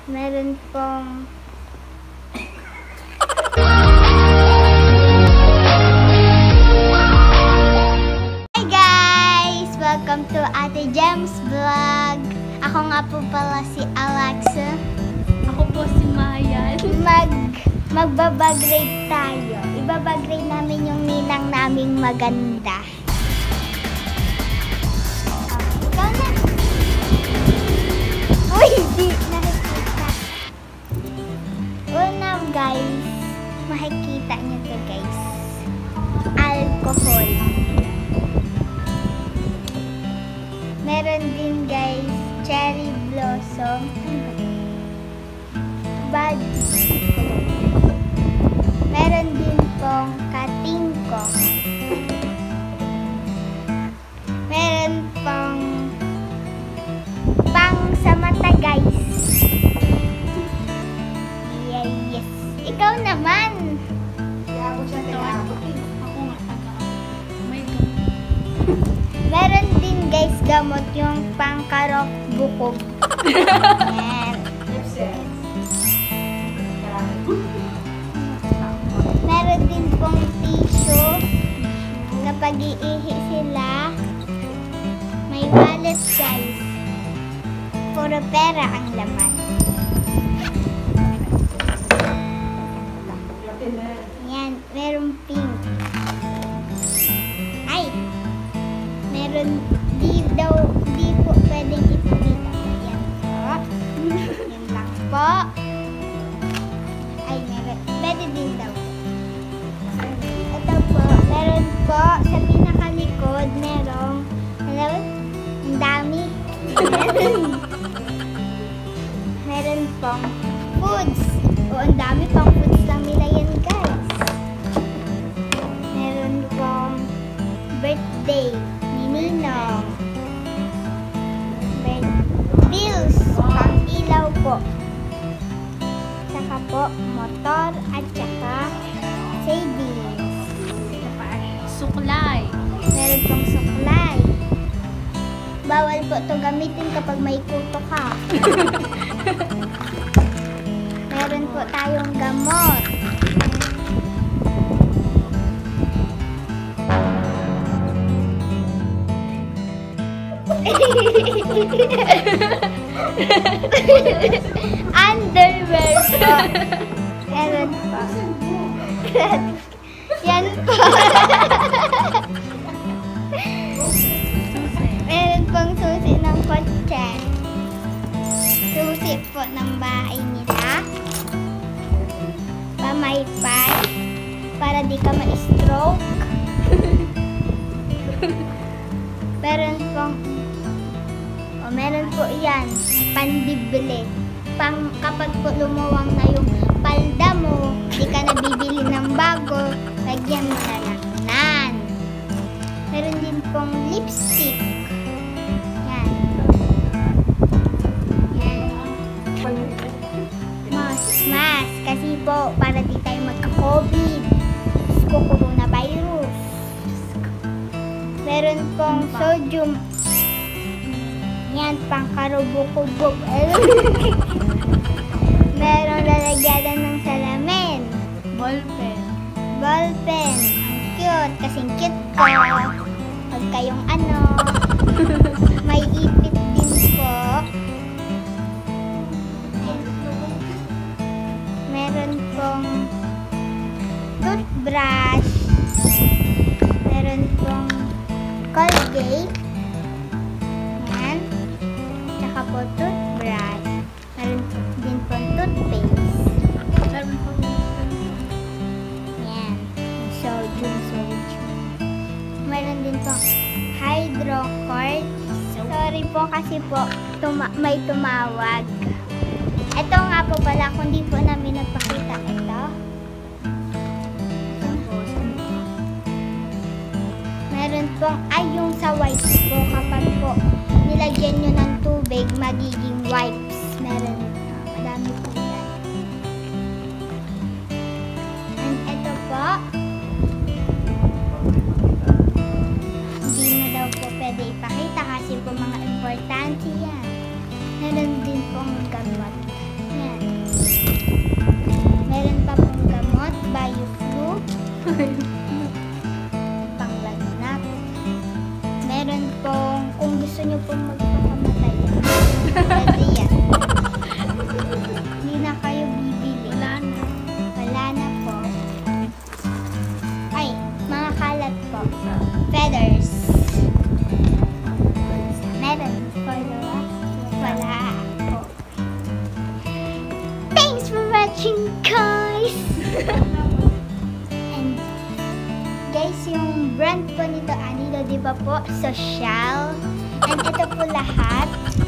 Meron pong Hi guys! Welcome to Ate Gems Vlog. Ako nga po pala si Alexa. Ako po si Mayan. Magbabagrade tayo. Ibabagrade namin yung ninang naming maganda. Ikaw na. Uy, di nakikita. Una guys, makikita nyo to guys. Alcohol. Meron din guys, cherry blossom. Bad. Meron din pong katingko. Meron pong pang sa mata guys. Yes. Ikaw naman. Ako nga taga. May Meron din guys gamot yung pangkarok bukog. Yan. Meron din pong tissue na pag-iihi sila. May wallet guys. Puro pera ang laman. Yan, meron pink. Ay! Meron di po pwedeng ipakita. Yan po. Yan lang po. Ay, meron. Pwede din daw. Ito po. Meron po sa pinakalikod. Merong, alam, ang dami. Meron pong foods. O, ang dami pang foods lang nila yan, guys. Meron pong birthday ni Ninong. Bills, pang ilaw po. Saka po, motor at saka savings. suklay. Meron pong suklay. Bawal po ito gamitin kapag may kuto ka. Meron po tayong gamot. Underwear po. Meron po. Yan po. Meron pong susi ng kotse. Susi po ng bahay nila. Pamaypay. Para di ka ma-stroke. Meron po yan. Pandibili. Kapag po lumuwang na yung palda mo, di ka na bibili ng bago, lagyan mo na lang nan. Meron din pong lipstick. Yan. Yan. Mask. Kasi po, para di tayo magka-COVID. Coronavirus. Meron pong sodium. Yan, pang karubok-ubok. Meron lalagyan ng salamin. Ballpen. Ballpen. Ang cute. Kasing cute ko. Pag kayong ano. May ipit din po. Meron pong toothbrush. Meron pong Colgate. Yan. Tsaka po toothbrush. Meron din pong toothpaste. Yan. Sodium. Meron din pong hydrocord. Sorry po kasi po may tumawag. Ito nga po pala, kung di po namin nagpakita ito. Meron pong, yung sa wipes po, kapag po nilagyan nyo ng tubig, magiging wipes. Meron ito. Madami po yan. And ito po, hindi na daw po pwede ipakita kasi po mga importante yan. Meron din pong gamot. watching, guys! And guys, yung brand po nito, Anilo, di ba po? Social. And ito po lahat.